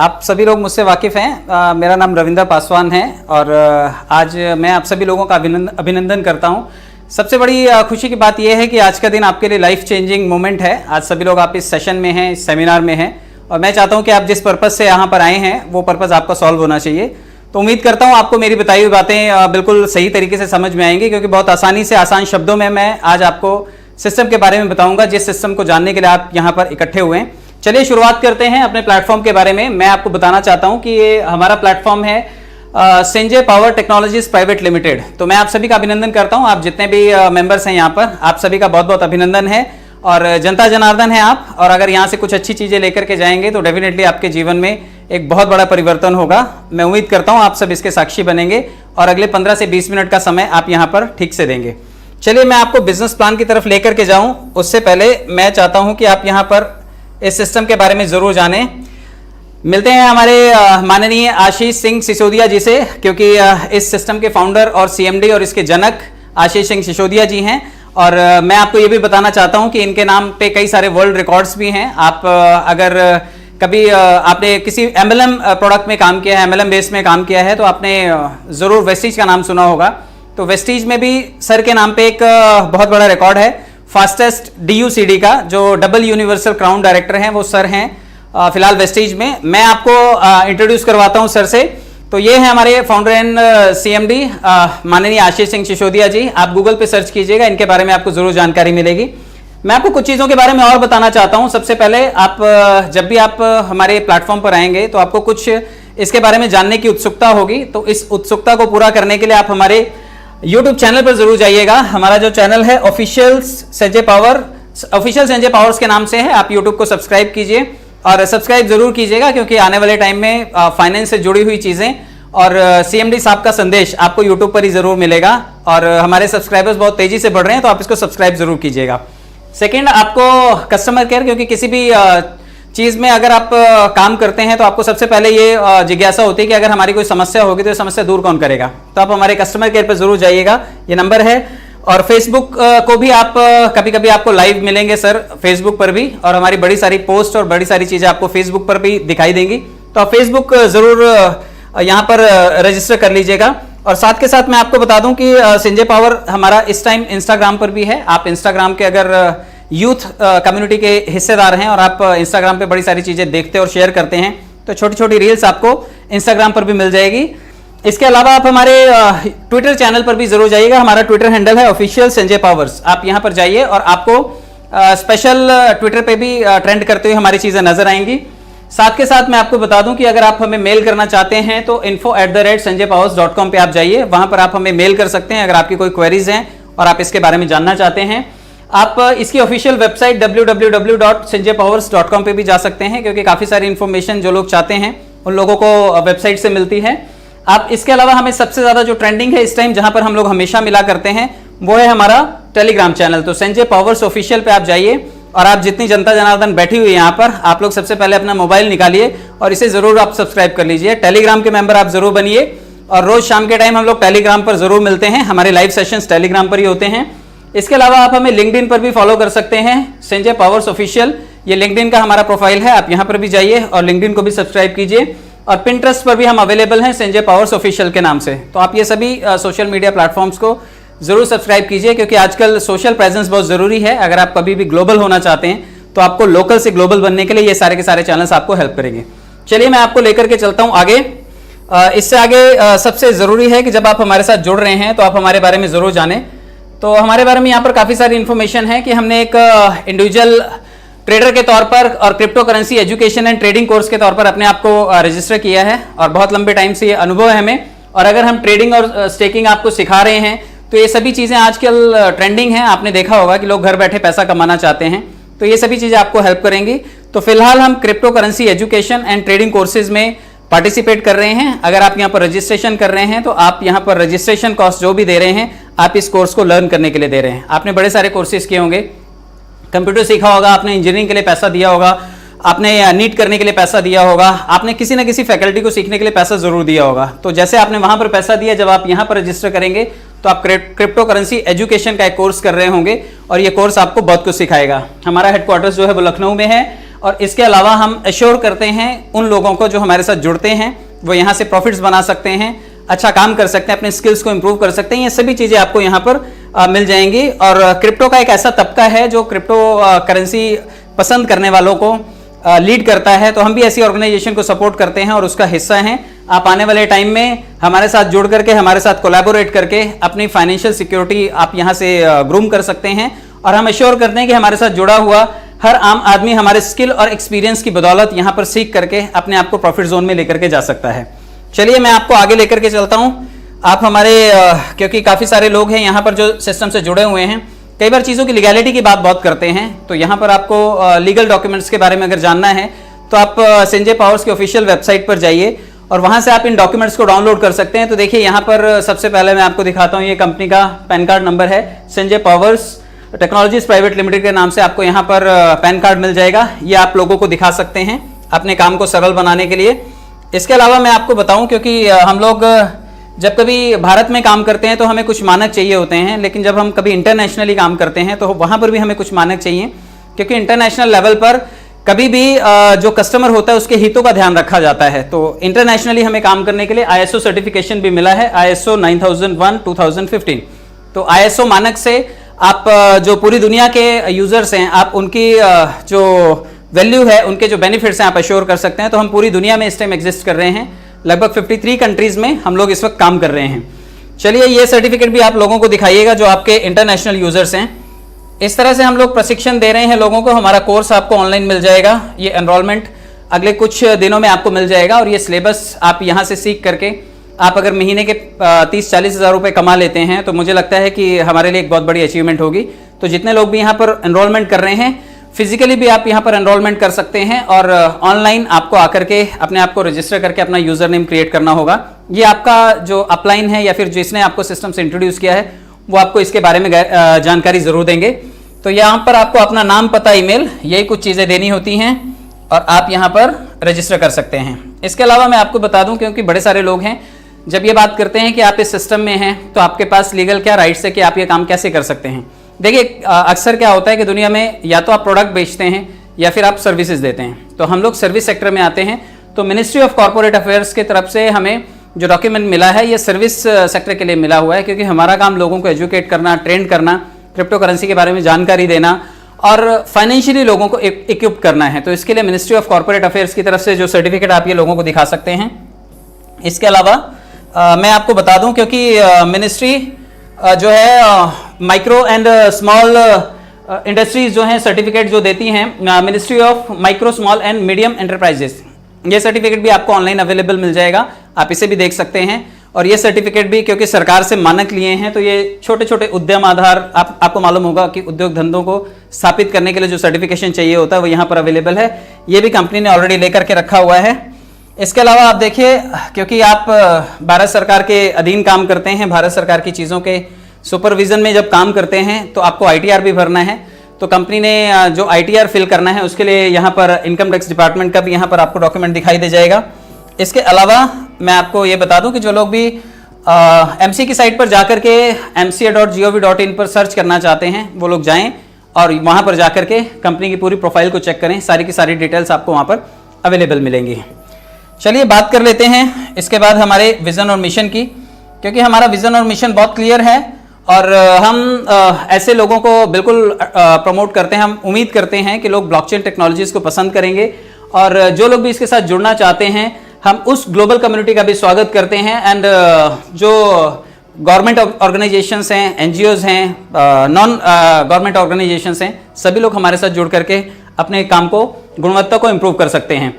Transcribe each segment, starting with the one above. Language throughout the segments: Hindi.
आप सभी लोग मुझसे वाकिफ़ हैं। मेरा नाम रविंदर पासवान है और आज मैं आप सभी लोगों का अभिनंदन करता हूं। सबसे बड़ी खुशी की बात यह है कि आज का दिन आपके लिए लाइफ चेंजिंग मोमेंट है। आज सभी लोग आप इस सेशन में हैं, इस सेमिनार में हैं और मैं चाहता हूं कि आप जिस पर्पज़ से यहाँ पर आए हैं वो पर्पज़ आपका सॉल्व होना चाहिए। तो उम्मीद करता हूँ आपको मेरी बताई हुई बातें बिल्कुल सही तरीके से समझ में आएंगी, क्योंकि बहुत आसानी से आसान शब्दों में मैं आज आपको सिस्टम के बारे में बताऊंगा, जिस सिस्टम को जानने के लिए आप यहाँ पर इकट्ठे हुए हैं। चलिए शुरुआत करते हैं अपने प्लेटफॉर्म के बारे में। मैं आपको बताना चाहता हूं कि ये हमारा प्लेटफॉर्म है Sanjay power technologies private limited. तो मैं आप सभी का अभिनंदन करता हूं। आप जितने भी मेंबर्स हैं यहाँ पर, आप सभी का बहुत बहुत अभिनंदन है और जनता जनार्दन है आप। और अगर यहाँ से कुछ अच्छी चीज़ें लेकर के जाएंगे तो डेफिनेटली आपके जीवन में एक बहुत बड़ा परिवर्तन होगा। मैं उम्मीद करता हूँ आप सब इसके साक्षी बनेंगे और अगले 15 से 20 मिनट का समय आप यहाँ पर ठीक से देंगे। चलिए मैं आपको बिजनेस प्लान की तरफ लेकर के जाऊँ, उससे पहले मैं चाहता हूँ कि आप यहाँ पर इस सिस्टम के बारे में जरूर जानें। मिलते हैं हमारे माननीय आशीष सिंह सिसोदिया जी से, क्योंकि इस सिस्टम के फाउंडर और सीएमडी और इसके जनक आशीष सिंह सिसोदिया जी हैं। और मैं आपको ये भी बताना चाहता हूं कि इनके नाम पे कई सारे वर्ल्ड रिकॉर्ड्स भी हैं। आप अगर कभी आपने किसी एमएलएम प्रोडक्ट में काम किया है, एमएलएम बेस में काम किया है, तो आपने ज़रूर वेस्टीज का नाम सुना होगा। तो वेस्टीज में भी सर के नाम पे एक बहुत बड़ा रिकॉर्ड है। फास्टेस्ट DUCD का जो डबल यूनिवर्सल क्राउन डायरेक्टर हैं वो सर हैं फिलहाल वेस्टीज में। मैं आपको इंट्रोड्यूस करवाता हूं सर से। तो ये है हमारे फाउंडर एंड CMD माननीय आशीष सिंह सिसोदिया जी। आप गूगल पे सर्च कीजिएगा, इनके बारे में आपको जरूर जानकारी मिलेगी। मैं आपको कुछ चीज़ों के बारे में और बताना चाहता हूं। सबसे पहले आप जब भी आप हमारे प्लेटफॉर्म पर आएंगे तो आपको कुछ इसके बारे में जानने की उत्सुकता होगी। तो इस उत्सुकता को पूरा करने के लिए आप हमारे YouTube चैनल पर जरूर जाइएगा। हमारा जो चैनल है ऑफिशियल संजय पावर्स के नाम से है। आप YouTube को सब्सक्राइब कीजिए और सब्सक्राइब जरूर कीजिएगा, क्योंकि आने वाले टाइम में फाइनेंस से जुड़ी हुई चीजें और CMD साहब का संदेश आपको YouTube पर ही जरूर मिलेगा। और हमारे सब्सक्राइबर्स बहुत तेजी से बढ़ रहे हैं, तो आप इसको सब्सक्राइब जरूर कीजिएगा। सेकेंड, आपको कस्टमर केयर, क्योंकि किसी भी चीज में अगर आप काम करते हैं तो आपको सबसे पहले ये जिज्ञासा होती है कि अगर हमारी कोई समस्या होगी तो ये समस्या दूर कौन करेगा। तो आप हमारे कस्टमर केयर पर जरूर जाइएगा, ये नंबर है। और फेसबुक को भी आप कभी कभी आपको लाइव मिलेंगे सर फेसबुक पर भी, और हमारी बड़ी सारी पोस्ट और बड़ी सारी चीजें आपको फेसबुक पर भी दिखाई देंगी। तो आप फेसबुक जरूर यहाँ पर रजिस्टर कर लीजिएगा। और साथ के साथ मैं आपको बता दूं कि संजय पावर हमारा इस टाइम इंस्टाग्राम पर भी है। आप इंस्टाग्राम के अगर यूथ कम्युनिटी के हिस्सेदार हैं और आप इंस्टाग्राम पे बड़ी सारी चीज़ें देखते और शेयर करते हैं, तो छोटी छोटी रील्स आपको इंस्टाग्राम पर भी मिल जाएगी। इसके अलावा आप हमारे ट्विटर चैनल पर भी जरूर जाइएगा। हमारा ट्विटर हैंडल है ऑफिशियल संजय पावर्स। आप यहाँ पर जाइए और आपको स्पेशल ट्विटर पे भी ट्रेंड करते हुए हमारी चीज़ें नजर आएंगी। साथ के साथ मैं आपको बता दूं कि अगर आप हमें मेल करना चाहते हैं तो info@sanjaypowers.com पे आप जाइए, वहां पर आप हमें मेल कर सकते हैं अगर आपकी कोई क्वेरीज हैं और आप इसके बारे में जानना चाहते हैं। आप इसकी ऑफिशियल वेबसाइट www.sanjaypowers.com पे भी जा सकते हैं, क्योंकि काफ़ी सारी इन्फॉर्मेशन जो लोग चाहते हैं उन लोगों को वेबसाइट से मिलती है। आप इसके अलावा हमें सबसे ज़्यादा जो ट्रेंडिंग है इस टाइम, जहां पर हम लोग हमेशा मिला करते हैं, वो है हमारा टेलीग्राम चैनल। तो संजय पावर्स ऑफिशियल पे आप जाइए और आप जितनी जनता जनार्दन बैठी हुई है यहाँ पर, आप लोग सबसे पहले अपना मोबाइल निकालिए और इसे ज़रूर आप सब्सक्राइब कर लीजिए। टेलीग्राम के मेंबर आप ज़रूर बनिए और रोज़ शाम के टाइम हम लोग टेलीग्राम पर ज़रूर मिलते हैं। हमारे लाइव सेशंस टेलीग्राम पर ही होते हैं। इसके अलावा आप हमें लिंक्डइन पर भी फॉलो कर सकते हैं, संजय पावर्स ऑफिशियल। ये लिंक्डइन का हमारा प्रोफाइल है, आप यहाँ पर भी जाइए और लिंक्डइन को भी सब्सक्राइब कीजिए। और पिंटरेस्ट पर भी हम अवेलेबल हैं संजय पावर्स ऑफिशियल के नाम से। तो आप ये सभी सोशल मीडिया प्लेटफॉर्म्स को जरूर सब्सक्राइब कीजिए, क्योंकि आजकल सोशल प्रेजेंस बहुत जरूरी है। अगर आप कभी भी ग्लोबल होना चाहते हैं तो आपको लोकल से ग्लोबल बनने के लिए ये सारे के सारे चैनल्स आपको हेल्प करेंगे। चलिए मैं आपको लेकर के चलता हूँ आगे। इससे आगे सबसे जरूरी है कि जब आप हमारे साथ जुड़ रहे हैं तो आप हमारे बारे में जरूर जानें। तो हमारे बारे में यहाँ पर काफ़ी सारी इन्फॉर्मेशन है कि हमने एक इंडिविजुअल ट्रेडर के तौर पर और crypto currency education and trading course के तौर पर अपने आप को रजिस्टर किया है और बहुत लंबे टाइम से ये अनुभव है हमें। और अगर हम ट्रेडिंग और स्टेकिंग आपको सिखा रहे हैं तो ये सभी चीज़ें आजकल ट्रेंडिंग हैं। आपने देखा होगा कि लोग घर बैठे पैसा कमाना चाहते हैं, तो ये सभी चीज़ें आपको हेल्प करेंगी। तो फिलहाल हम crypto currency education and trading courses में पार्टिसिपेट कर रहे हैं। अगर आप यहाँ पर रजिस्ट्रेशन कर रहे हैं तो आप यहाँ पर रजिस्ट्रेशन कॉस्ट जो भी दे रहे हैं आप इस कोर्स को लर्न करने के लिए दे रहे हैं। आपने बड़े सारे कोर्सेज किए होंगे, कंप्यूटर सीखा होगा, आपने इंजीनियरिंग के लिए पैसा दिया होगा, आपने नीट करने के लिए पैसा दिया होगा, आपने किसी न किसी फैकल्टी को सीखने के लिए पैसा जरूर दिया होगा। तो जैसे आपने वहां पर पैसा दिया, जब आप यहाँ पर रजिस्टर करेंगे तो आप क्रिप्टो करेंसी एजुकेशन का एक कोर्स कर रहे होंगे और ये कोर्स आपको बहुत कुछ सिखाएगा। हमारा हेडक्वार्टर्स जो है वो लखनऊ में है और इसके अलावा हम एश्योर करते हैं उन लोगों को जो हमारे साथ जुड़ते हैं वो यहाँ से प्रॉफिट्स बना सकते हैं, अच्छा काम कर सकते हैं, अपने स्किल्स को इंप्रूव कर सकते हैं। ये सभी चीज़ें आपको यहाँ पर मिल जाएंगी। और क्रिप्टो का एक ऐसा तबका है जो क्रिप्टो करेंसी पसंद करने वालों को लीड करता है, तो हम भी ऐसी ऑर्गेनाइजेशन को सपोर्ट करते हैं और उसका हिस्सा हैं। आप आने वाले टाइम में हमारे साथ जुड़ करके, हमारे साथ कोलैबोरेट करके अपनी फाइनेंशियल सिक्योरिटी आप यहाँ से ग्रूम कर सकते हैं। और हम एश्योर करते हैं कि हमारे साथ जुड़ा हुआ हर आम आदमी हमारे स्किल और एक्सपीरियंस की बदौलत यहाँ पर सीख करके अपने आप को प्रॉफिट जोन में लेकर के जा सकता है। चलिए मैं आपको आगे लेकर के चलता हूँ। आप हमारे क्योंकि काफ़ी सारे लोग हैं यहाँ पर जो सिस्टम से जुड़े हुए हैं, कई बार चीज़ों की लीगैलिटी की बात बहुत करते हैं, तो यहाँ पर आपको लीगल डॉक्यूमेंट्स के बारे में अगर जानना है तो आप संजय पावर्स की ऑफिशियल वेबसाइट पर जाइए और वहाँ से आप इन डॉक्यूमेंट्स को डाउनलोड कर सकते हैं। तो देखिए यहाँ पर सबसे पहले मैं आपको दिखाता हूँ, ये कंपनी का पैन कार्ड नंबर है, Sanjay powers technologies private limited के नाम से आपको यहाँ पर पैन कार्ड मिल जाएगा। ये आप लोगों को दिखा सकते हैं अपने काम को सरल बनाने के लिए। इसके अलावा मैं आपको बताऊं, क्योंकि हम लोग जब कभी भारत में काम करते हैं तो हमें कुछ मानक चाहिए होते हैं, लेकिन जब हम कभी इंटरनेशनली काम करते हैं तो वहाँ पर भी हमें कुछ मानक चाहिए, क्योंकि इंटरनेशनल लेवल पर कभी भी जो कस्टमर होता है उसके हितों का ध्यान रखा जाता है। तो इंटरनेशनली हमें काम करने के लिए ISO सर्टिफिकेशन भी मिला है, ISO 9001:2015। तो ISO मानक से आप जो पूरी दुनिया के यूजर्स हैं, आप उनकी जो वैल्यू है, उनके जो बेनिफिट्स हैं आप एश्योर कर सकते हैं। तो हम पूरी दुनिया में इस टाइम एग्जिस्ट कर रहे हैं, लगभग 53 कंट्रीज में हम लोग इस वक्त काम कर रहे हैं। चलिए ये सर्टिफिकेट भी आप लोगों को दिखाइएगा जो आपके इंटरनेशनल यूजर्स हैं। इस तरह से हम लोग प्रशिक्षण दे रहे हैं लोगों को। हमारा कोर्स आपको ऑनलाइन मिल जाएगा, ये एनरोलमेंट अगले कुछ दिनों में आपको मिल जाएगा और ये सिलेबस आप यहाँ से सीख करके आप अगर महीने के 30-40 हज़ार रुपये कमा लेते हैं तो मुझे लगता है कि हमारे लिए एक बहुत बड़ी अचीवमेंट होगी। तो जितने लोग भी यहाँ पर एनरोलमेंट कर रहे हैं, फिजिकली भी आप यहाँ पर एनरोलमेंट कर सकते हैं और ऑनलाइन आपको आकर के अपने आप को रजिस्टर करके अपना यूजर नेम क्रिएट करना होगा। ये आपका जो अपलाइन है या फिर जिसने आपको सिस्टम से इंट्रोड्यूस किया है वो आपको इसके बारे में जानकारी जरूर देंगे। तो यहाँ पर आपको अपना नाम, पता, ईमेल, यही कुछ चीज़ें देनी होती हैं और आप यहाँ पर रजिस्टर कर सकते हैं। इसके अलावा मैं आपको बता दूँ, क्योंकि बड़े सारे लोग हैं जब ये बात करते हैं कि आप इस सिस्टम में हैं तो आपके पास लीगल क्या राइट्स है कि आप ये काम कैसे कर सकते हैं। देखिए अक्सर क्या होता है कि दुनिया में या तो आप प्रोडक्ट बेचते हैं या फिर आप सर्विसेज देते हैं। तो हम लोग सर्विस सेक्टर में आते हैं, तो मिनिस्ट्री ऑफ कॉर्पोरेट अफेयर्स की तरफ से हमें जो डॉक्यूमेंट मिला है ये सर्विस सेक्टर के लिए मिला हुआ है, क्योंकि हमारा काम लोगों को एजुकेट करना, ट्रेन करना, क्रिप्टो करेंसी के बारे में जानकारी देना और फाइनेंशियली लोगों को इक्विप करना है। तो इसके लिए मिनिस्ट्री ऑफ कॉर्पोरेट अफेयर्स की तरफ से जो सर्टिफिकेट आप ये लोगों को दिखा सकते हैं। इसके अलावा मैं आपको बता दूं, क्योंकि मिनिस्ट्री जो है माइक्रो एंड स्मॉल इंडस्ट्रीज जो हैं सर्टिफिकेट जो देती हैं, ministry of micro small and medium enterprises, ये सर्टिफिकेट भी आपको ऑनलाइन अवेलेबल मिल जाएगा, आप इसे भी देख सकते हैं। और ये सर्टिफिकेट भी क्योंकि सरकार से मानक लिए हैं, तो ये छोटे छोटे उद्यम आधार आपको मालूम होगा कि उद्योग धंधों को स्थापित करने के लिए जो सर्टिफिकेशन चाहिए होता है वो यहाँ पर अवेलेबल है। ये भी कंपनी ने ऑलरेडी लेकर के रखा हुआ है। इसके अलावा आप देखिए, क्योंकि आप भारत सरकार के अधीन काम करते हैं, भारत सरकार की चीज़ों के सुपरविजन में जब काम करते हैं तो आपको ITR भी भरना है। तो कंपनी ने जो ITR फिल करना है उसके लिए यहाँ पर इनकम टैक्स डिपार्टमेंट का भी यहाँ पर आपको डॉक्यूमेंट दिखाई दे जाएगा। इसके अलावा मैं आपको ये बता दूं कि जो लोग भी MC की साइट पर जाकर के mca.gov.in पर सर्च करना चाहते हैं वो लोग जाएं और वहाँ पर जाकर के कंपनी की पूरी प्रोफाइल को चेक करें, सारी की सारी डिटेल्स आपको वहाँ पर अवेलेबल मिलेंगी। चलिए बात कर लेते हैं इसके बाद हमारे विज़न और मिशन की, क्योंकि हमारा विज़न और मिशन बहुत क्लियर है और हम ऐसे लोगों को बिल्कुल प्रमोट करते हैं। हम उम्मीद करते हैं कि लोग ब्लॉकचेन टेक्नोलॉजीज़ को पसंद करेंगे और जो लोग भी इसके साथ जुड़ना चाहते हैं हम उस ग्लोबल कम्युनिटी का भी स्वागत करते हैं। एंड जो गवर्नमेंट ऑर्गेनाइजेशंस हैं, NGOs हैं, नॉन गवर्नमेंट ऑर्गेनाइजेशंस हैं, सभी लोग हमारे साथ जुड़ करके अपने काम को, गुणवत्ता को इम्प्रूव कर सकते हैं।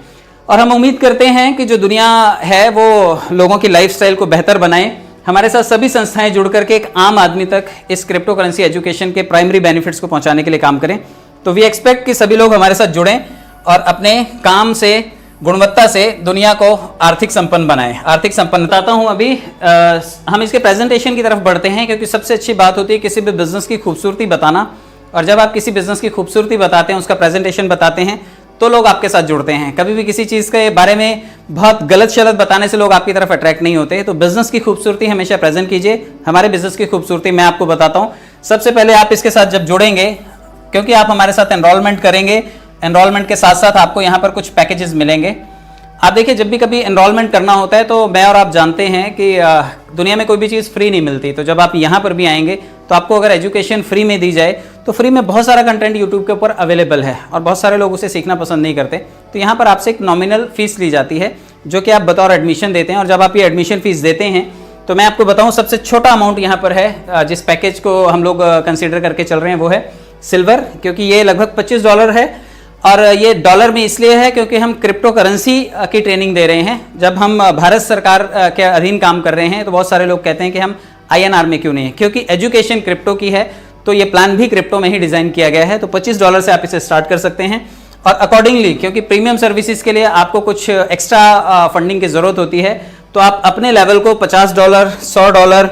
और हम उम्मीद करते हैं कि जो दुनिया है वो लोगों की लाइफस्टाइल को बेहतर बनाए। हमारे साथ सभी संस्थाएं जुड़ करके एक आम आदमी तक इस क्रिप्टो करेंसी एजुकेशन के प्राइमरी बेनिफिट्स को पहुंचाने के लिए काम करें। तो वी एक्सपेक्ट कि सभी लोग हमारे साथ जुड़ें और अपने काम से, गुणवत्ता से दुनिया को आर्थिक संपन्न बनाएं। आर्थिक संपन्न बताता हूं अभी। हम इसके प्रेजेंटेशन की तरफ बढ़ते हैं, क्योंकि सबसे अच्छी बात होती है किसी भी बिजनेस की खूबसूरती बताना। और जब आप किसी बिजनेस की खूबसूरती बताते हैं, उसका प्रेजेंटेशन बताते हैं, तो लोग आपके साथ जुड़ते हैं। कभी भी किसी चीज़ के बारे में बहुत गलत शलत बताने से लोग आपकी तरफ अट्रैक्ट नहीं होते। तो बिजनेस की खूबसूरती हमेशा प्रेजेंट कीजिए। हमारे बिजनेस की खूबसूरती मैं आपको बताता हूँ। सबसे पहले आप इसके साथ जब जुड़ेंगे, क्योंकि आप हमारे साथ एनरोलमेंट करेंगे, एनरोलमेंट के साथ साथ आपको यहाँ पर कुछ पैकेजेस मिलेंगे। आप देखिए, जब भी कभी एनरोलमेंट करना होता है तो मैं और आप जानते हैं कि दुनिया में कोई भी चीज़ फ्री नहीं मिलती। तो जब आप यहाँ पर भी आएंगे तो आपको अगर एजुकेशन फ्री में दी जाए तो फ्री में बहुत सारा कंटेंट यूट्यूब के ऊपर अवेलेबल है और बहुत सारे लोग उसे सीखना पसंद नहीं करते। तो यहाँ पर आपसे एक नॉमिनल फीस ली जाती है जो कि आप बतौर एडमिशन देते हैं। और जब आप ये एडमिशन फीस देते हैं तो मैं आपको बताऊँ, सबसे छोटा अमाउंट यहाँ पर है जिस पैकेज को हम लोग कंसिडर करके चल रहे हैं वो है सिल्वर, क्योंकि ये लगभग $25 है। और ये डॉलर में इसलिए है क्योंकि हम क्रिप्टो करेंसी की ट्रेनिंग दे रहे हैं। जब हम भारत सरकार के अधीन काम कर रहे हैं तो बहुत सारे लोग कहते हैं कि हम INR में क्यों नहीं है, क्योंकि एजुकेशन क्रिप्टो की है तो ये प्लान भी क्रिप्टो में ही डिज़ाइन किया गया है। तो $25 से आप इसे स्टार्ट कर सकते हैं। और अकॉर्डिंगली, क्योंकि प्रीमियम सर्विसेज के लिए आपको कुछ एक्स्ट्रा फंडिंग की ज़रूरत होती है, तो आप अपने लेवल को $50, $100,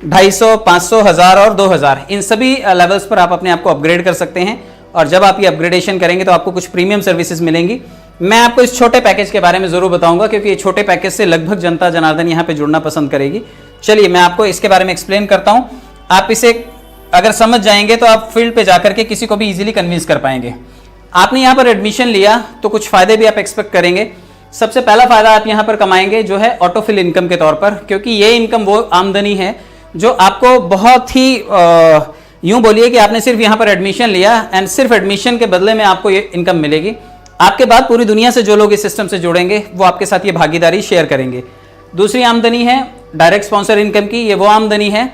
250, 500, 1000 और 2000 इन सभी लेवल्स पर आप अपने आप को अपग्रेड कर सकते हैं। और जब आप ये अपग्रेडेशन करेंगे तो आपको कुछ प्रीमियम सर्विसेज मिलेंगी। मैं आपको इस छोटे पैकेज के बारे में जरूर बताऊंगा, क्योंकि ये छोटे पैकेज से लगभग जनता जनार्दन यहाँ पे जुड़ना पसंद करेगी। चलिए मैं आपको इसके बारे में एक्सप्लेन करता हूँ। आप इसे अगर समझ जाएंगे तो आप फील्ड पे जाकर के किसी को भी इजीली कन्विंस कर पाएंगे। आपने यहाँ पर एडमिशन लिया तो कुछ फायदे भी आप एक्सपेक्ट करेंगे। सबसे पहला फायदा आप यहाँ पर कमाएंगे जो है ऑटोफिल इनकम के तौर पर, क्योंकि ये इनकम वो आमदनी है जो आपको बहुत ही यूं बोलिए कि आपने सिर्फ यहाँ पर एडमिशन लिया एंड सिर्फ एडमिशन के बदले में आपको ये इनकम मिलेगी। आपके बाद पूरी दुनिया से जो लोग इस सिस्टम से जुड़ेंगे वो आपके साथ ये भागीदारी शेयर करेंगे। दूसरी आमदनी है डायरेक्ट स्पॉन्सर इनकम की। ये वो आमदनी है,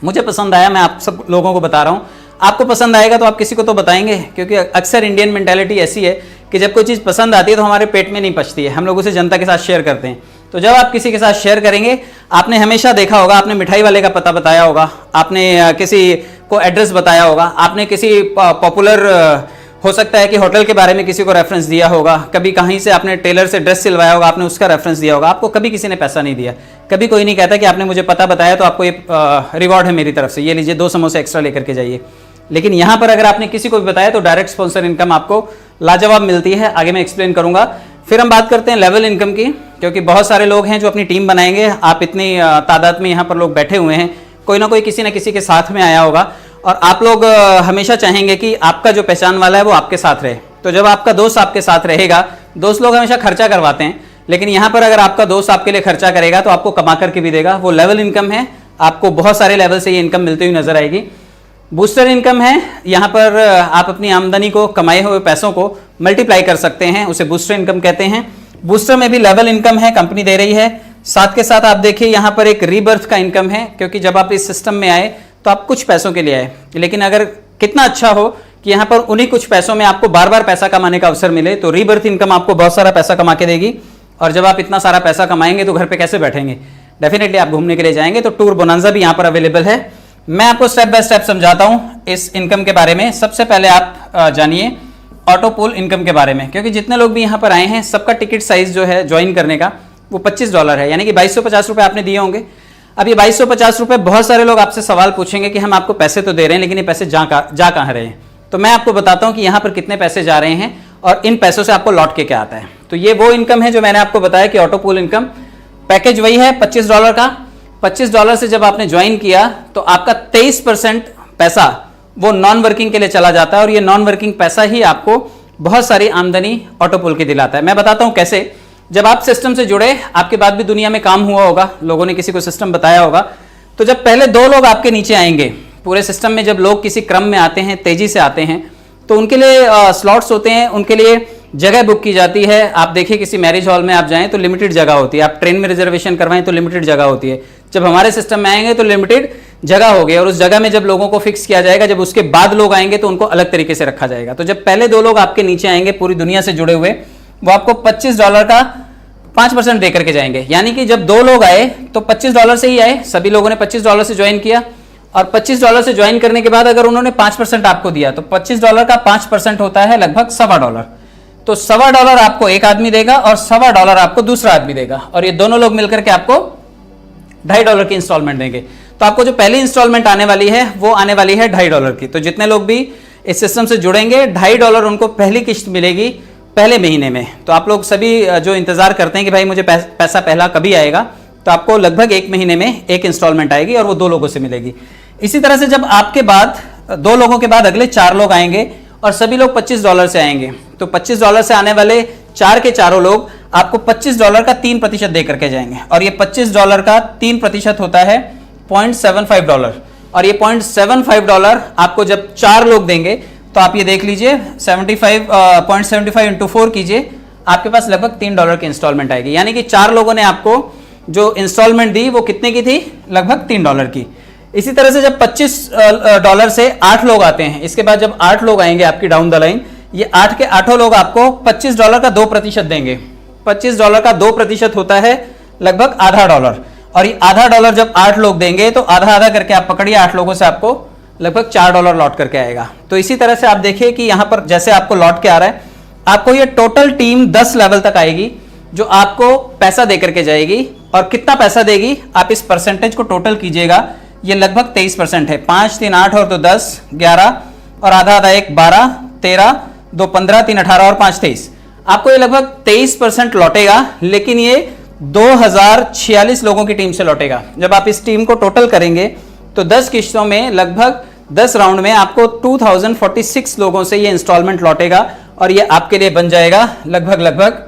मुझे पसंद आया, मैं आप सब लोगों को बता रहा हूँ। आपको पसंद आएगा तो आप किसी को तो बताएंगे, क्योंकि अक्सर इंडियन मेंटालिटी ऐसी है कि जब कोई चीज़ पसंद आती है तो हमारे पेट में नहीं पचती है, हम लोग उसे जनता के साथ शेयर करते हैं। तो जब आप किसी के साथ शेयर करेंगे, आपने हमेशा देखा होगा, आपने मिठाई वाले का पता बताया होगा, आपने किसी को एड्रेस बताया होगा, आपने किसी पॉपुलर हो सकता है कि होटल के बारे में किसी को रेफरेंस दिया होगा, कभी कहीं से आपने टेलर से ड्रेस सिलवाया होगा, आपने उसका रेफरेंस दिया होगा। आपको कभी किसी ने पैसा नहीं दिया, कभी कोई नहीं कहता कि आपने मुझे पता बताया तो आपको ये रिवॉर्ड है मेरी तरफ से, ये लीजिए 2 समोसे एक्स्ट्रा लेकर के जाइए। लेकिन यहाँ पर अगर आपने किसी को भी बताया तो डायरेक्ट स्पॉन्सर इनकम आपको लाजवाब मिलती है। आगे मैं एक्सप्लेन करूंगा। फिर हम बात करते हैं लेवल इनकम की, क्योंकि बहुत सारे लोग हैं जो अपनी टीम बनाएंगे। आप इतनी तादाद में यहाँ पर लोग बैठे हुए हैं, कोई ना कोई किसी न किसी के साथ में आया होगा और आप लोग हमेशा चाहेंगे कि आपका जो पहचान वाला है वो आपके साथ रहे। तो जब आपका दोस्त आपके साथ रहेगा, दोस्त लोग हमेशा खर्चा करवाते हैं, लेकिन यहाँ पर अगर आपका दोस्त आपके लिए खर्चा करेगा तो आपको कमा करके भी देगा। वो लेवल इनकम है, आपको बहुत सारे लेवल से ये इनकम मिलती हुई नजर आएगी। बूस्टर इनकम है, यहाँ पर आप अपनी आमदनी को, कमाए हुए पैसों को मल्टीप्लाई कर सकते हैं, उसे बूस्टर इनकम कहते हैं। बूस्टर में भी लेवल इनकम है, कंपनी दे रही है। साथ के साथ आप देखिए यहाँ पर एक रीबर्थ का इनकम है, क्योंकि जब आप इस सिस्टम में आए तो आप कुछ पैसों के लिए आए, लेकिन अगर कितना अच्छा हो कि यहाँ पर उन्हीं कुछ पैसों में आपको बार बार पैसा कमाने का अवसर मिले, तो रीबर्थ इनकम आपको बहुत सारा पैसा कमा के देगी। और जब आप इतना सारा पैसा कमाएंगे तो घर पे कैसे बैठेंगे, डेफिनेटली आप घूमने के लिए जाएंगे। तो टूर बोनांजा भी यहाँ पर अवेलेबल है। मैं आपको स्टेप बाय स्टेप समझाता हूँ इस इनकम के बारे में। सबसे पहले आप जानिए ऑटो पूल इनकम के बारे में, क्योंकि जितने लोग भी यहाँ पर आए हैं सबका टिकट साइज जो है ज्वाइन करने का वो $25 है, यानी कि 2250 रुपये आपने दिए होंगे। अब ये 2250 रुपये, बहुत सारे लोग आपसे सवाल पूछेंगे कि हम आपको पैसे तो दे रहे हैं लेकिन ये पैसे जा कहाँ रहे हैं। तो मैं आपको बताता हूँ कि यहाँ पर कितने पैसे जा रहे हैं और इन पैसों से आपको लौट के क्या आता है। तो ये वो इनकम है जो मैंने आपको बताया कि ऑटो पूल इनकम। पैकेज वही है $25 का। $25 से जब आपने ज्वाइन किया तो आपका 23% पैसा वो नॉन वर्किंग के लिए चला जाता है, और ये नॉन वर्किंग पैसा ही आपको बहुत सारी आमदनी ऑटो पूल की दिलाता है। मैं बताता हूं कैसे। जब आप सिस्टम से जुड़े, आपके बाद भी दुनिया में काम हुआ होगा, लोगों ने किसी को सिस्टम बताया होगा, तो जब पहले 2 लोग आपके नीचे आएंगे पूरे सिस्टम में, जब लोग किसी क्रम में आते हैं, तेजी से आते हैं, तो उनके लिए स्लॉट्स होते हैं, उनके लिए जगह बुक की जाती है। आप देखिए किसी मैरिज हॉल में आप जाएं तो लिमिटेड जगह होती है, आप ट्रेन में रिजर्वेशन करवाएं तो लिमिटेड जगह होती है। जब हमारे सिस्टम में आएंगे तो लिमिटेड जगह होगी, और उस जगह में जब लोगों को फिक्स किया जाएगा, जब उसके बाद लोग आएंगे तो उनको अलग तरीके से रखा जाएगा। तो जब पहले 2 लोग आपके नीचे आएंगे पूरी दुनिया से जुड़े हुए, वो आपको $25 का 5% दे करके जाएंगे। यानी कि जब 2 लोग आए तो $25 से ही आए, सभी लोगों ने $25 से ज्वाइन किया, और $25 से ज्वाइन करने के बाद अगर उन्होंने 5% आपको दिया तो $25 का 5% होता है लगभग $1.25। तो $1.25 आपको एक आदमी देगा और $1.25 आपको दूसरा आदमी देगा, और ये दोनों लोग मिलकर के आपको $2.5 की इंस्टॉलमेंट देंगे। तो आपको जो पहली इंस्टॉलमेंट आने वाली है वो आने वाली है $2.5 की। तो जितने लोग भी इस सिस्टम से जुड़ेंगे, $2.5 उनको पहली किस्त मिलेगी पहले महीने में। तो आप लोग सभी जो इंतजार करते हैं कि भाई मुझे पैसा पहला कभी आएगा, तो आपको लगभग 1 महीने में एक इंस्टॉलमेंट आएगी, और वो 2 लोगों से मिलेगी। इसी तरह से जब आपके बाद 2 लोगों के बाद अगले 4 लोग आएंगे और सभी लोग $25 से आएंगे, तो $25 से आने वाले चार के चारों लोग आपको $25 का 3% दे करके जाएंगे, और ये $25 का 3% होता है $0.75, और ये $0.75 आपको जब चार लोग देंगे तो आप ये देख लीजिए 0.75 इंटू 4 कीजिए, आपके पास लगभग $3 की इंस्टॉलमेंट आएगी। यानी कि चार लोगों ने आपको जो इंस्टॉलमेंट दी वो कितने की थी? लगभग $3 की। इसी तरह से जब $25 से 8 लोग आते हैं, इसके बाद जब 8 लोग आएंगे आपकी डाउन द लाइन, ये 8 के 8 लोग आपको $25 का 2% देंगे। $25 का 2% होता है लगभग $0.5, और ये $0.5 जब 8 लोग देंगे तो आधा आधा करके आप पकड़िए, 8 लोगों से आपको लगभग $4 लौट करके आएगा। तो इसी तरह से आप देखिए कि यहां पर जैसे आपको लौट के आ रहा है, आपको ये टोटल टीम 10 लेवल तक आएगी जो आपको पैसा दे करके जाएगी। और कितना पैसा देगी आप इस परसेंटेज को टोटल कीजिएगा, ये लगभग 23% है। 5 3 8 और 2 10 11 और आधा आधा 1 12 13 2 15 3 18 और 5 23, आपको ये लगभग 23% लौटेगा। लेकिन ये 2046 लोगों की टीम से लौटेगा। जब आप इस टीम को टोटल करेंगे तो 10 किश्तों में लगभग 10 राउंड में आपको 2046 लोगों से ये इंस्टॉलमेंट लौटेगा, और ये आपके लिए बन जाएगा लगभग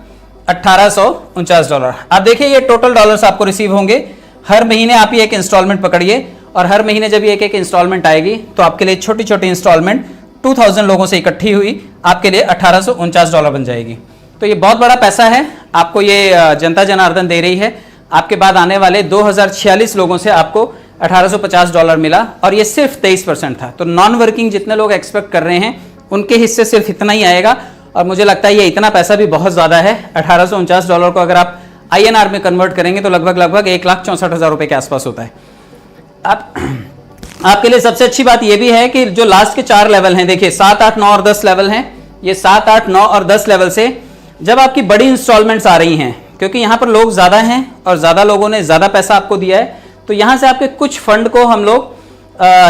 $1849। आप देखिए ये टोटल डॉलर्स आपको रिसीव होंगे। हर महीने आप ये एक इंस्टॉलमेंट पकड़िए, और हर महीने जब ये एक इंस्टॉलमेंट आएगी तो आपके लिए छोटी छोटी इंस्टॉलमेंट 2000 लोगों से इकट्ठी हुई आपके लिए $1849 बन जाएगी। तो ये बहुत बड़ा पैसा है, आपको ये जनता जनार्दन दे रही है। आपके बाद आने वाले 2046 लोगों से आपको $1850 मिला, और ये सिर्फ 23% था। तो नॉन वर्किंग जितने लोग एक्सपेक्ट कर रहे हैं उनके हिस्से सिर्फ इतना ही आएगा, और मुझे लगता है ये इतना पैसा भी बहुत ज़्यादा है। $1849 को अगर आप INR में कन्वर्ट करेंगे तो लगभग 1,64,000 रुपये के आसपास होता है। आपके लिए सबसे अच्छी बात यह भी है कि जो लास्ट के 4 लेवल हैं, देखिए 7 8 9 और 10 लेवल हैं। ये 7 8 9 और 10 लेवल से जब आपकी बड़ी इंस्टॉलमेंट्स आ रही हैं, क्योंकि यहाँ पर लोग ज़्यादा हैं और ज़्यादा लोगों ने ज़्यादा पैसा आपको दिया है, तो यहाँ से आपके कुछ फंड को हम लोग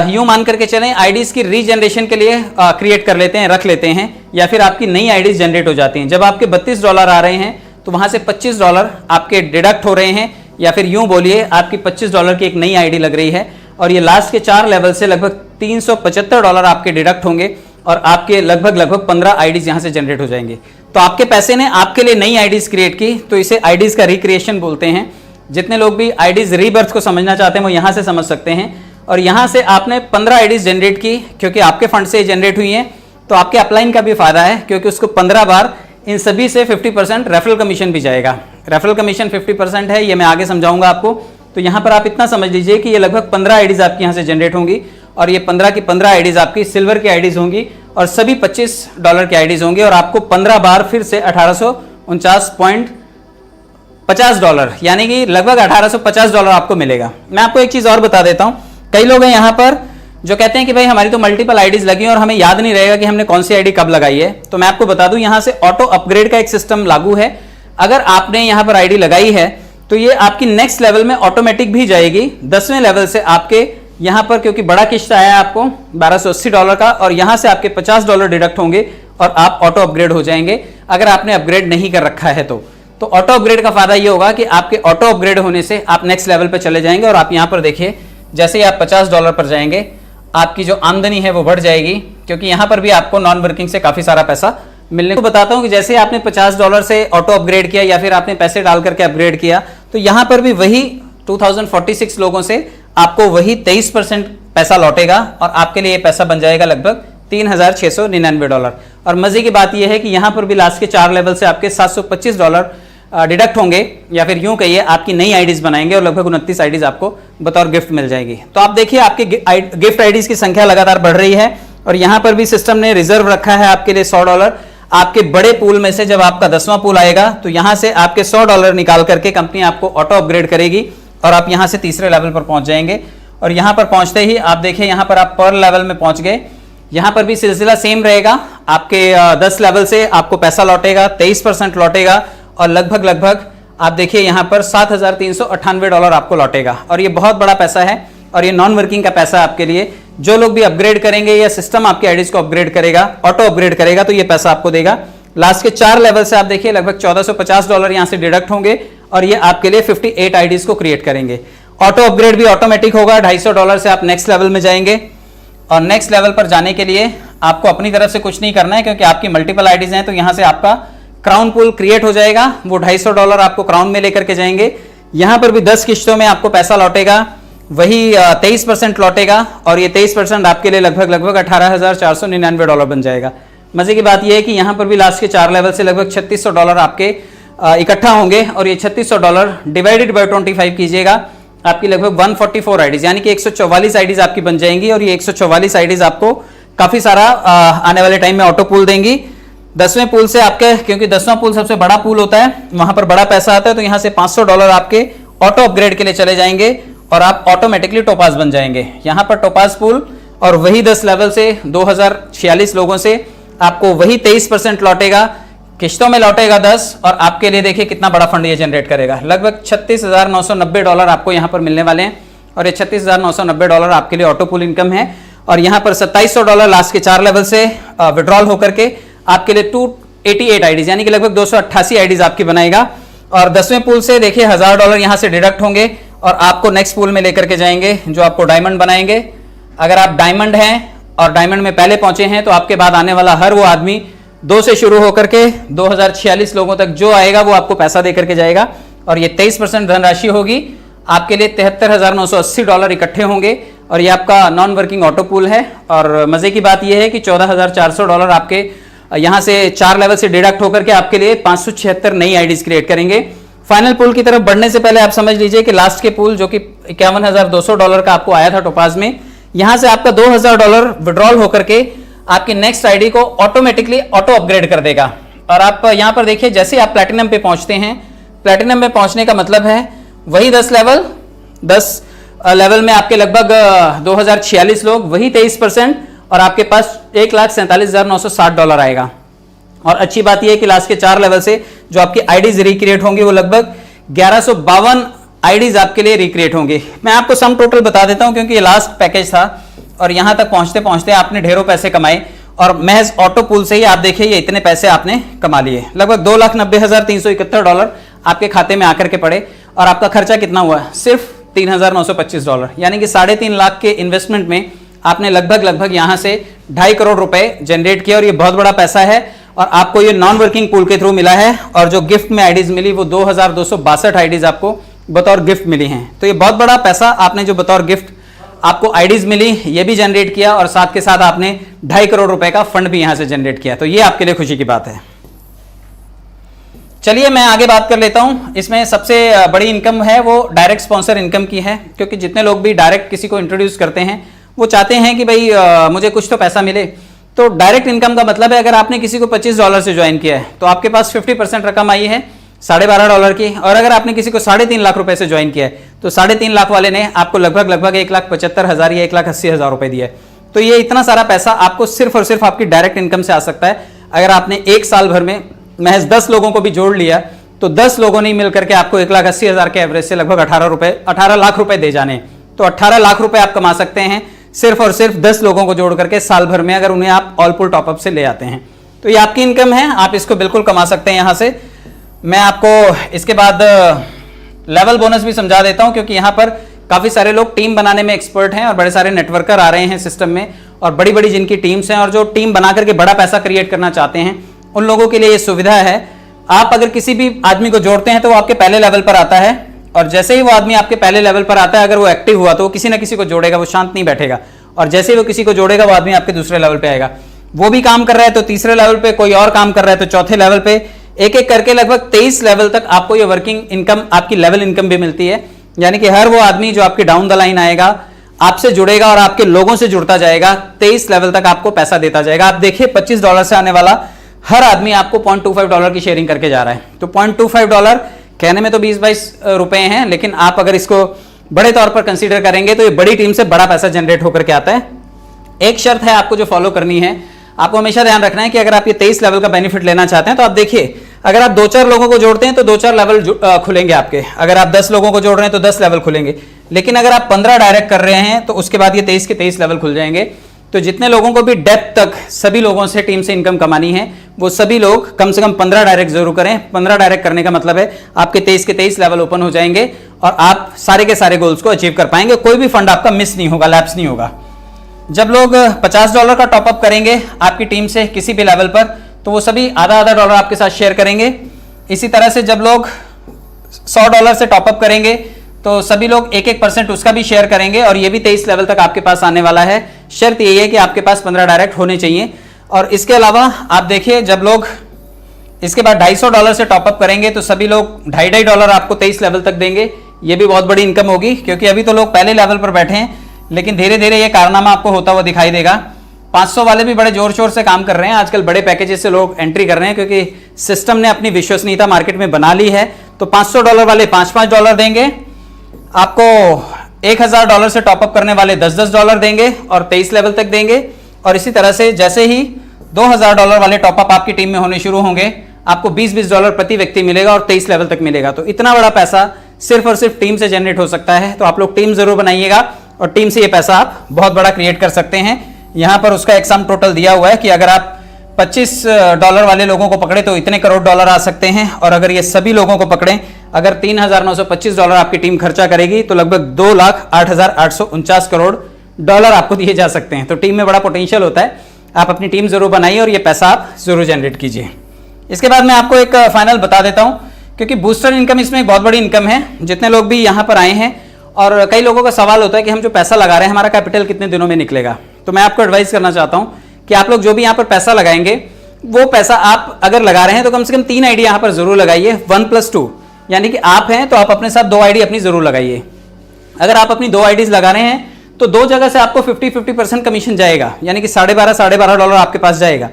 यूं मान करके चलें आईडीज की रीजनरेशन के लिए क्रिएट कर लेते हैं, रख लेते हैं, या फिर आपकी नई आईडीज जनरेट हो जाती हैं। जब आपके $32 आ रहे हैं तो वहां से $25 आपके डिडक्ट हो रहे हैं, या फिर यूं बोलिए आपकी $25 की एक नई आईडी लग रही है, और ये लास्ट के 4 लेवल से लगभग $375 आपके डिडक्ट होंगे, और आपके लगभग 15 आईडीज यहां से जनरेट हो जाएंगे। तो आपके पैसे ने आपके लिए नई आईडीज क्रिएट की, तो इसे आईडीज का रिक्रिएशन बोलते हैं। जितने लोग भी आईडीज रीबर्थ को समझना चाहते हैं वो यहां से समझ सकते हैं। और यहां से आपने 15 आईडीज जनरेट की, क्योंकि आपके फंड से जनरेट हुई हैं, तो आपके अपलाइन का भी फायदा है, क्योंकि उसको 15 बार इन सभी से 50% रेफरल कमीशन भी जाएगा। रेफरल कमीशन 50% है, ये मैं आगे समझाऊंगा आपको। तो यहां पर आप इतना समझ लीजिए कि ये लगभग 15 आईडीज आपकी यहां से जनरेट होंगी, और ये 15 की 15 आईडीज आपकी सिल्वर की आईडीज होंगी, और सभी $25 की आईडीज होंगी, और आपको 15 बार फिर से $1849.50 यानी कि लगभग $1850 आपको मिलेगा। मैं आपको एक चीज और बता देता हूं, कई लोग हैं यहाँ पर जो कहते हैं कि भाई हमारी तो मल्टीपल आईडीज लगी हैं और हमें याद नहीं रहेगा कि हमने कौन सी आईडी कब लगाई है। तो मैं आपको बता दूं, यहाँ से ऑटो अपग्रेड का एक सिस्टम लागू है। अगर आपने यहाँ पर आईडी लगाई है तो ये आपकी नेक्स्ट लेवल में ऑटोमेटिक भी जाएगी। 10वें लेवल से आपके यहाँ पर, क्योंकि बड़ा किस्त आया है आपको $1280 का, और यहाँ से आपके $50 डिडक्ट होंगे और आप ऑटो अपग्रेड हो जाएंगे। अगर आपने अपग्रेड नहीं कर रखा है तो ऑटो अपग्रेड का फायदा ये होगा कि आपके ऑटो अपग्रेड होने से आप नेक्स्ट लेवल पर चले जाएंगे। और आप यहाँ पर देखिए, जैसे ही आप $50 पर जाएंगे आपकी जो आमदनी है वो बढ़ जाएगी, क्योंकि यहाँ पर भी आपको नॉन वर्किंग से काफी सारा पैसा मिलने को बताता हूँ कि जैसे आपने $50 से ऑटो अपग्रेड किया, या फिर आपने पैसे डाल करके अपग्रेड किया, तो यहाँ पर भी वही 2046 लोगों से आपको वही 23% पैसा लौटेगा, और आपके लिए ये पैसा बन जाएगा लगभग $3699। और मजे की बात यह है कि यहाँ पर भी लास्ट के 4 लेवल से आपके $725 डिडक्ट होंगे, या फिर यूं कहिए आपकी नई आईडीज बनाएंगे, और लगभग 29 आईडीज आपको बतौर गिफ्ट मिल जाएगी। तो आप देखिए आपके गिफ्ट आईडीज की संख्या लगातार बढ़ रही है, और यहां पर भी सिस्टम ने रिजर्व रखा है आपके लिए $100। आपके बड़े पूल में से जब आपका 10वां पूल आएगा तो यहां से आपके $100 निकाल करके कंपनी आपको ऑटो अपग्रेड करेगी, और आप यहां से तीसरे लेवल पर पहुंच जाएंगे। और यहां पर पहुंचते ही आप देखिए यहां पर आप पर लेवल में पहुंच गए। यहां पर भी सिलसिला सेम रहेगा, आपके 10 लेवल से आपको पैसा लौटेगा, 23% लौटेगा, और लगभग आप देखिए यहाँ पर $7398 आपको लौटेगा। और ये बहुत बड़ा पैसा है, और ये नॉन वर्किंग का पैसा आपके लिए। जो लोग भी अपग्रेड करेंगे या सिस्टम आपके आईडीज को अपग्रेड करेगा, ऑटो अपग्रेड करेगा, तो ये पैसा आपको देगा। लास्ट के 4 लेवल से आप देखिए लगभग $1450 यहाँ से डिडक्ट होंगे, और ये आपके लिए 58 आईडीज को क्रिएट करेंगे। ऑटो अपग्रेड भी ऑटोमेटिक होगा, $250 से आप नेक्स्ट लेवल में जाएंगे, और नेक्स्ट लेवल पर जाने के लिए आपको अपनी तरफ से कुछ नहीं करना है क्योंकि आपकी मल्टीपल आईडीज हैं, तो यहां से आपका क्राउन पूल क्रिएट हो जाएगा। वो $250 आपको क्राउन में लेकर के जाएंगे। यहां पर भी 10 किश्तों में आपको पैसा लौटेगा, वही 23% लौटेगा और ये 23% आपके लिए लगभग $18,499 बन जाएगा। मजे की बात यह है कि यहां पर भी लास्ट के 4 लेवल से लगभग $3600 आपके इकट्ठा होंगे और ये $3600 डिवाइडेड बाय 25 कीजिएगा, आपकी लगभग 144 आईडीज यानी कि 144 आईडीज आपकी बन जाएंगी और ये 144 आईडीज आपको काफी सारा आने वाले टाइम में ऑटो पूल देंगी। 10वें पूल से आपके, क्योंकि 10वां पूल सबसे बड़ा पूल होता है, वहां पर बड़ा पैसा आता है, तो यहां से $500 आपके ऑटो अपग्रेड के लिए चले जाएंगे और आप ऑटोमेटिकली टोपाज बन जाएंगे। यहां पर टोपाज पूल और वही 10 लेवल से 2046 लोगों से आपको वही 23% लौटेगा, किश्तों में लौटेगा 10 और आपके लिए देखिए कितना बड़ा फंड ये जनरेट करेगा। लगभग $36,990 आपको यहां पर मिलने वाले हैं और ये $36,990 आपके लिए ऑटो पूल इनकम है। और यहां पर $2700 लास्ट के 4 लेवल से विड्रॉल होकर के आपके लिए 288 आईडीज यानी कि लगभग 288 आईडीज आपकी बनाएगा। और 10वें पूल से देखिए $1000 यहां से डिडक्ट होंगे और आपको नेक्स्ट पूल में लेकर के जाएंगे जो आपको डायमंड बनाएंगे। अगर आप डायमंड हैं और डायमंड में पहले पहुंचे हैं तो आपके बाद आने वाला हर वो आदमी 2 से शुरू होकर के 2046 लोगों तक जो आएगा वो आपको पैसा देकर के जाएगा और ये 23% धनराशि होगी, आपके लिए $73,980 इकट्ठे होंगे और ये आपका नॉन वर्किंग ऑटो पूल है। और मजे की बात यह है कि $14,400 आपके यहां से 4 लेवल से डिडक्ट होकर के आपके लिए 576 नई आईडीज क्रिएट करेंगे। फाइनल पूल की तरफ बढ़ने से पहले आप समझ लीजिए कि लास्ट के पूल जो कि $51,200 का आपको आया था टोपाज में, यहां से आपका $2,000 विड्रॉल होकर के आपकी नेक्स्ट आईडी को ऑटोमेटिकली ऑटो अपग्रेड कर देगा। और आप यहां पर देखिए जैसे आप प्लैटिनम पे पहुंचते हैं, प्लैटिनम में पहुंचने का मतलब है वही 10 लेवल में आपके लगभग 2046 लोग, वही 23% और आपके पास $1,47,960 आएगा। और अच्छी बात यह है कि लास्ट के 4 लेवल से जो आपकी आईडीज रिक्रिएट होंगी वो लगभग 1152 आईडीज आपके लिए रिक्रिएट होंगे। मैं आपको सम टोटल बता देता हूं क्योंकि ये लास्ट पैकेज था और यहां तक पहुंचते पहुंचते आपने ढेरों पैसे कमाए और महज ऑटो पूल से ही आप देखिए ये इतने पैसे आपने कमा लिए। लगभग $2,90,371 आपके खाते में आकर के पड़े और आपका खर्चा कितना हुआ? सिर्फ $3,925 यानी कि 3.5 लाख के इन्वेस्टमेंट में आपने लगभग यहां से 2.5 करोड़ रुपए जनरेट किया और ये बहुत बड़ा पैसा है। और आपको ये नॉन वर्किंग पूल के थ्रू मिला है और जो गिफ्ट में आईडीज मिली वो 2,262 आईडीज आपको बतौर गिफ्ट मिली हैं। तो ये बहुत बड़ा पैसा आपने जो बतौर गिफ्ट आपको आईडीज मिली ये भी जनरेट किया और साथ के साथ आपने 2.5 करोड़ रुपए का फंड भी यहां से जनरेट किया, तो ये आपके लिए खुशी की बात है। चलिए मैं आगे बात कर लेता हूं। इसमें सबसे बड़ी इनकम है वो डायरेक्ट स्पॉन्सर इनकम की है, क्योंकि जितने लोग भी डायरेक्ट किसी को इंट्रोड्यूस करते हैं वो चाहते हैं कि भाई मुझे कुछ तो पैसा मिले। तो डायरेक्ट इनकम का मतलब है अगर आपने किसी को $25 से ज्वाइन किया है तो आपके पास 50% रकम आई है $12.5 की, और अगर आपने किसी को 3.5 लाख रुपए से ज्वाइन किया है तो 3.5 लाख वाले ने आपको लगभग 1,75,000 या 1,80,000 रुपए दिया है। तो ये इतना सारा पैसा आपको सिर्फ और सिर्फ आपकी डायरेक्ट इनकम से आ सकता है। अगर आपने एक साल भर में महज 10 लोगों को भी जोड़ लिया तो 10 लोगों ने मिलकर के आपको 1,80,000 के एवरेज से लगभग 18 लाख रुपए दे जाने। तो 18 लाख रुपए आप कमा सकते हैं सिर्फ और सिर्फ 10 लोगों को जोड़ करके साल भर में, अगर उन्हें आप ऑल पुल टॉपअप से ले आते हैं। तो ये आपकी इनकम है, आप इसको बिल्कुल कमा सकते हैं यहां से। मैं आपको इसके बाद लेवल बोनस भी समझा देता हूं, क्योंकि यहां पर काफी सारे लोग टीम बनाने में एक्सपर्ट हैं और बड़े सारे नेटवर्कर आ रहे हैं सिस्टम में, और बड़ी बड़ी जिनकी टीम्स हैं और जो टीम बना करके बड़ा पैसा क्रिएट करना चाहते हैं उन लोगों के लिए ये सुविधा है। आप अगर किसी भी आदमी को जोड़ते हैं तो वो आपके पहले लेवल पर आता है, और जैसे ही वो आदमी आपके पहले लेवल पर आता है अगर वो एक्टिव हुआ तो वो किसी ना किसी को जोड़ेगा, वो शांत नहीं बैठेगा, और जैसे ही वो किसी को जोड़ेगा वो आदमी आपके दूसरे लेवल पे आएगा। वो भी काम कर रहा है तो तीसरे लेवल पे, कोई और काम कर रहा है तो चौथे लेवल पे, एक एक करके लगभग 23 लेवल तक आपको ये वर्किंग इनकम, आपकी लेवल इनकम भी मिलती है। यानी कि हर वो आदमी जो आपके डाउन द लाइन आएगा आपसे जुड़ेगा और आपके लोगों से जुड़ता जाएगा, 23 लेवल तक आपको पैसा देता जाएगा। आप देखिए $25 से आने वाला हर आदमी आपको $0.25 की शेयरिंग करके जा रहा है। तो $0.25 कहने में तो 20-22 रुपए हैं, लेकिन आप अगर इसको बड़े तौर पर कंसीडर करेंगे तो ये बड़ी टीम से बड़ा पैसा जनरेट होकर के आता है। एक शर्त है आपको जो फॉलो करनी है, आपको हमेशा ध्यान रखना है कि अगर आप ये 23 लेवल का बेनिफिट लेना चाहते हैं तो आप देखिए, अगर आप 2-4 लोगों को जोड़ते हैं तो 2-4 लेवल खुलेंगे आपके। अगर आप 10 लोगों को जोड़ रहे हैं तो 10 लेवल खुलेंगे, लेकिन अगर आप 15 डायरेक्ट कर रहे हैं तो उसके बाद ये 23 के 23 लेवल खुल जाएंगे। तो जितने लोगों को भी डेप्थ तक सभी लोगों से टीम से इनकम कमानी है वो सभी लोग कम से कम 15 डायरेक्ट जरूर करें। 15 डायरेक्ट करने का मतलब है आपके 23 के 23 लेवल ओपन हो जाएंगे और आप सारे के सारे गोल्स को अचीव कर पाएंगे। कोई भी फंड आपका मिस नहीं होगा, लैप्स नहीं होगा। जब लोग $50 का टॉपअप करेंगे आपकी टीम से किसी भी लेवल पर, तो वो सभी आधा आधा डॉलर आपके साथ शेयर करेंगे। इसी तरह से जब लोग $100 से टॉपअप करेंगे तो सभी लोग 1-1% उसका भी शेयर करेंगे, और ये भी 23 लेवल तक आपके पास आने वाला है। शर्त यही है कि आपके पास 15 डायरेक्ट होने चाहिए। और इसके अलावा आप देखिए, जब लोग इसके बाद $250 से टॉपअप करेंगे तो सभी लोग $2.5 आपको 23 लेवल तक देंगे। ये भी बहुत बड़ी इनकम होगी, क्योंकि अभी तो लोग पहले लेवल पर बैठे हैं, लेकिन धीरे धीरे ये कारनामा आपको होता हुआ दिखाई देगा। 500 वाले भी बड़े जोर शोर से काम कर रहे हैं, आजकल बड़े पैकेजेस से लोग एंट्री कर रहे हैं, क्योंकि सिस्टम ने अपनी विश्वसनीयता मार्केट में बना ली है। तो $500 वाले $5-5 देंगे आपको, $1000 से टॉपअप करने वाले $10-10 देंगे और 23 लेवल तक देंगे। और इसी तरह से जैसे ही $2000 वाले टॉपअप आपकी टीम में होने शुरू होंगे, आपको $20-20 प्रति व्यक्ति मिलेगा और 23 लेवल तक मिलेगा। तो इतना बड़ा पैसा सिर्फ और सिर्फ टीम से जनरेट हो सकता है। तो आप लोग टीम जरूर बनाइएगा, और टीम से ये पैसा आप बहुत बड़ा क्रिएट कर सकते हैं। यहाँ पर उसका एक सम टोटल दिया हुआ है कि अगर आप $25 वाले लोगों को पकड़े तो इतने करोड़ डॉलर आ सकते हैं, और अगर ये सभी लोगों को पकड़ें, अगर $3,925 आपकी टीम खर्चा करेगी तो लगभग 2,08,849 करोड़ डॉलर आपको दिए जा सकते हैं। तो टीम में बड़ा पोटेंशियल होता है, आप अपनी टीम जरूर बनाइए और ये पैसा आप जरूर जनरेट कीजिए। इसके बाद मैं आपको एक फाइनल बता देता हूं, क्योंकि बूस्टर इनकम इसमें एक बहुत बड़ी इनकम है। जितने लोग भी यहाँ पर आए हैं, और कई लोगों का सवाल होता है कि हम जो पैसा लगा रहे हैं हमारा कैपिटल कितने दिनों में निकलेगा, तो मैं आपको एडवाइस करना चाहता हूं कि आप लोग जो भी यहाँ पर पैसा लगाएंगे, वो पैसा आप अगर लगा रहे हैं तो कम से कम 3 आईडी यहाँ पर जरूर लगाइए, 1+2, यानी कि आप हैं तो आप अपने साथ 2 आईडी अपनी जरूर लगाइए। अगर आप अपनी 2 आईडीज लगा रहे हैं तो 2 जगह से आपको 50-50% कमीशन जाएगा, यानी कि $12.5 आपके पास जाएगा।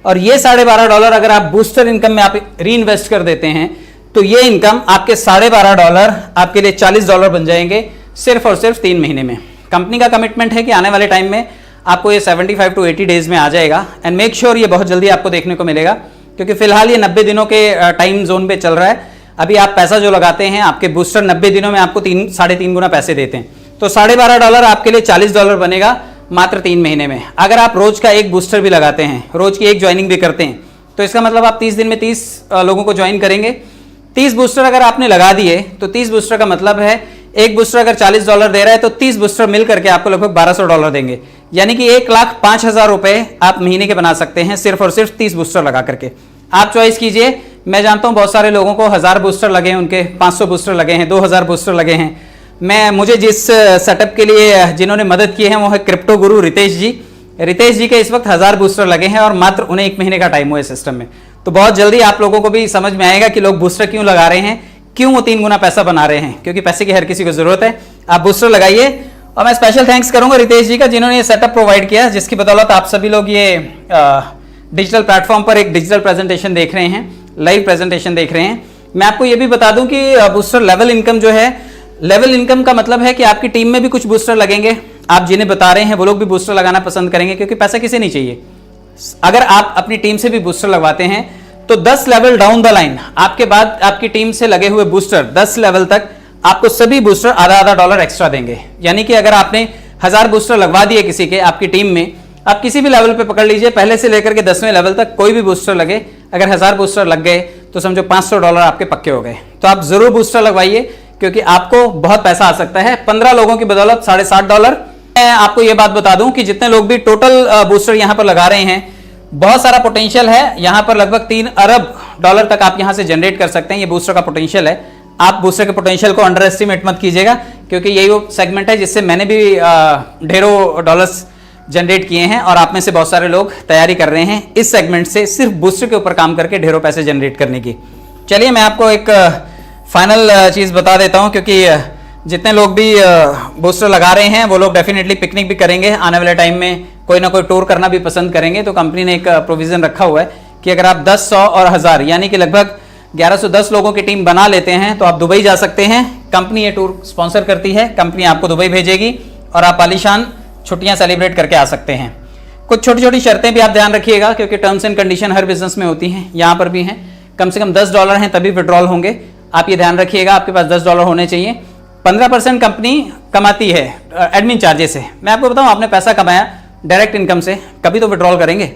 और ये $12.5 अगर आप बूस्टर इनकम में आप री इन्वेस्ट कर देते हैं तो ये इनकम आपके $12.5 आपके लिए $40 बन जाएंगे सिर्फ और सिर्फ 3 महीने में। कंपनी का कमिटमेंट है कि आने वाले टाइम में आपको ये 75 to 80 डेज में आ जाएगा, एंड मेक श्योर ये बहुत जल्दी आपको देखने को मिलेगा, क्योंकि फिलहाल ये 90 दिनों के टाइम जोन पे चल रहा है। अभी आप पैसा जो लगाते हैं, आपके बूस्टर 90 दिनों में आपको 3-3.5 गुना पैसे देते हैं, तो $12.5 आपके लिए $40 बनेगा मात्र 3 महीने में। अगर आप रोज का एक बूस्टर भी लगाते हैं, रोज की एक ज्वाइनिंग भी करते हैं, तो इसका मतलब आप 30 दिन में 30 लोगों को ज्वाइन करेंगे। 30 बूस्टर अगर आपने लगा दिए तो 30 बूस्टर का मतलब है, एक बूस्टर अगर $40 दे रहा है तो 30 बूस्टर मिल करके आपको लगभग $1200 देंगे, यानी कि 1,05,000 रुपए आप महीने के बना सकते हैं सिर्फ और सिर्फ 30 बूस्टर लगा करके। आप चॉइस कीजिए। मैं जानता हूं बहुत सारे लोगों को 1000 बूस्टर लगे हैं, उनके 500 बूस्टर लगे हैं, 2000 बूस्टर लगे हैं। मुझे जिस सेटअप के लिए जिन्होंने मदद की है वो है क्रिप्टो गुरु रितेश जी। रितेश जी के इस वक्त 1000 बूस्टर लगे हैं और मात्र उन्हें 1 महीने का टाइम हुआ है सिस्टम में। तो बहुत जल्दी आप लोगों को भी समझ में आएगा कि लोग बूस्टर क्यों लगा रहे हैं, क्यों वो 3 गुना पैसा बना रहे हैं, क्योंकि पैसे की हर किसी को जरूरत है। आप बूस्टर लगाइए। और मैं स्पेशल थैंक्स करूंगा रितेश जी का, जिन्होंने ये सेटअप प्रोवाइड किया, जिसकी बदौलत आप सभी लोग ये डिजिटल प्लेटफॉर्म पर एक डिजिटल प्रेजेंटेशन देख रहे हैं, लाइव प्रेजेंटेशन देख रहे हैं। मैं आपको ये भी बता दूं कि बूस्टर लेवल इनकम जो है, लेवल इनकम का मतलब है कि आपकी टीम में भी कुछ बूस्टर लगेंगे। आप जिन्हें बता रहे हैं वो लोग भी बूस्टर लगाना पसंद करेंगे, क्योंकि पैसा किसे नहीं चाहिए। अगर आप अपनी टीम से भी बूस्टर लगवाते हैं तो 10 लेवल डाउन द लाइन आपके बाद आपकी टीम से लगे हुए बूस्टर 10 लेवल तक आपको सभी बूस्टर आधा $1 एक्स्ट्रा देंगे। यानी कि अगर आपने 1000 बूस्टर लगवा दिए किसी के आपकी टीम में, आप किसी भी लेवल पे पकड़ लीजिए, पहले से लेकर के 10वें लेवल तक कोई भी बूस्टर लगे, अगर 1000 बूस्टर लग गए तो समझो $500 आपके पक्के हो गए। तो आप जरूर बूस्टर लगवाइए, क्योंकि आपको बहुत पैसा आ सकता है। 15 लोगों की बदौलत $60.5। मैं आपको यह बात बता दूं कि जितने लोग भी टोटल बूस्टर यहां पर लगा रहे हैं, बहुत सारा पोटेंशियल है। यहां पर लगभग $3 अरब तक आप यहां से जनरेट कर सकते हैं। ये बूस्टर का पोटेंशियल है। आप बूस्टर के पोटेंशियल को अंडर एस्टिमेट मत कीजिएगा, क्योंकि यही वो सेगमेंट है जिससे मैंने भी ढेरों डॉलर्स जनरेट किए हैं, और आप में से बहुत सारे लोग तैयारी कर रहे हैं इस सेगमेंट से सिर्फ बूस्टर के ऊपर काम करके ढेरों पैसे जनरेट करने की। चलिए मैं आपको एक फाइनल चीज़ बता देता हूं, क्योंकि जितने लोग भी बूस्टर लगा रहे हैं वो लोग डेफिनेटली पिकनिक भी करेंगे आने वाले टाइम में, कोई ना कोई टूर करना भी पसंद करेंगे। तो कंपनी ने एक प्रोविजन रखा हुआ है कि अगर आप 10, 100 और 1000 यानी कि लगभग 1110 लोगों की टीम बना लेते हैं तो आप दुबई जा सकते हैं। कंपनी ये टूर स्पॉन्सर करती है, कंपनी आपको दुबई भेजेगी और आप आलीशान छुट्टियां सेलिब्रेट करके आ सकते हैं। कुछ छोटी छोटी शर्तें भी आप ध्यान रखिएगा, क्योंकि terms and condition her business में होती हैं, यहाँ पर भी हैं। कम से कम $10 हैं तभी विड्रॉल होंगे, आप ये ध्यान रखिएगा। आपके पास $10 होने चाहिए। 15% कंपनी कमाती है एडमिन चार्जेस से। मैं आपको बताऊं, आपने पैसा कमाया डायरेक्ट इनकम से, कभी तो विड्रॉल करेंगे।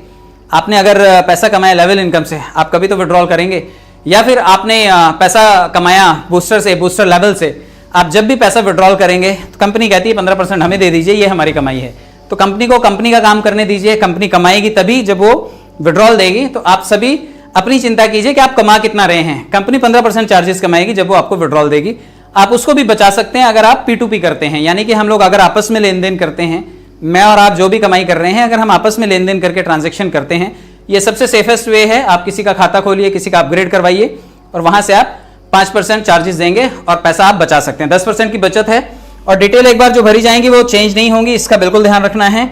आपने अगर पैसा कमाया लेवल इनकम से, आप कभी तो विड्रॉल करेंगे। या फिर आपने पैसा कमाया बूस्टर से, बूस्टर लेवल से, आप जब भी पैसा विड्रॉल करेंगे तो कंपनी कहती है 15% हमें दे दीजिए, ये हमारी कमाई है। तो कंपनी को कंपनी का काम करने दीजिए, कंपनी कमाएगी तभी जब वो विड्रॉल देगी। तो आप सभी अपनी चिंता कीजिए कि आप कमा कितना रहे हैं। कंपनी 15% चार्जेस कमाएगी जब वो आपको विड्रॉल देगी। आप उसको भी बचा सकते हैं अगर आप P2P करते हैं, यानी कि हम लोग अगर आपस में लेन देन करते हैं, मैं और आप जो भी कमाई कर रहे हैं, अगर हम आपस में लेन देन करके ट्रांजेक्शन करते हैं, ये सबसे सेफेस्ट वे है। आप किसी का खाता खोलिए, किसी का अपग्रेड करवाइए और वहां से आप 5% चार्जेस देंगे और पैसा आप बचा सकते हैं। 10% की बचत है और डिटेल एक बार जो भरी जाएंगी वो चेंज नहीं होंगी, इसका बिल्कुल ध्यान रखना है।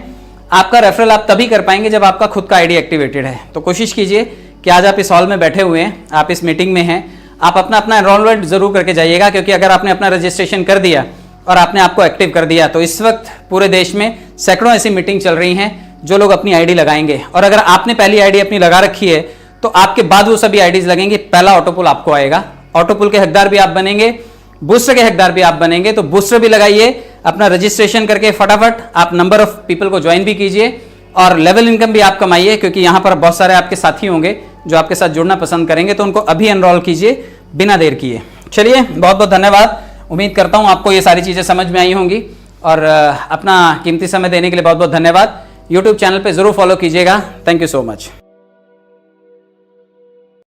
आपका रेफरल आप तभी कर पाएंगे जब आपका खुद का आईडी एक्टिवेटेड है। तो कोशिश कीजिए कि आज आप इस हॉल में बैठे हुए हैं, आप इस मीटिंग में हैं, आप अपना अपना एनरोलमेंट जरूर करके जाइएगा, क्योंकि अगर आपने अपना रजिस्ट्रेशन कर दिया और आपने आपको एक्टिव कर दिया तो इस वक्त पूरे देश में सैकड़ों ऐसी मीटिंग चल रही हैं जो लोग अपनी आईडी लगाएंगे। और अगर आपने पहली आईडी अपनी लगा रखी है तो आपके बाद वो सभी आईडीज लगेंगे, पहला ऑटोपुल आपको आएगा। ऑटोपुल के हकदार भी आप बनेंगे, बूस्टर के हकदार भी आप बनेंगे। तो बूस्टर भी लगाइए, अपना रजिस्ट्रेशन करके फटाफट आप नंबर ऑफ पीपल को ज्वाइन भी कीजिए और लेवल इनकम भी आप कमाइए, क्योंकि यहाँ पर बहुत सारे आपके साथी होंगे जो आपके साथ जुड़ना पसंद करेंगे। तो उनको अभी एनरोल कीजिए बिना देर किए। चलिए, बहुत बहुत धन्यवाद। उम्मीद करता हूँ आपको ये सारी चीज़ें समझ में आई होंगी और अपना कीमती समय देने के लिए बहुत बहुत धन्यवाद। यूट्यूब चैनल पे ज़रूर फॉलो कीजिएगा। Thank you so much.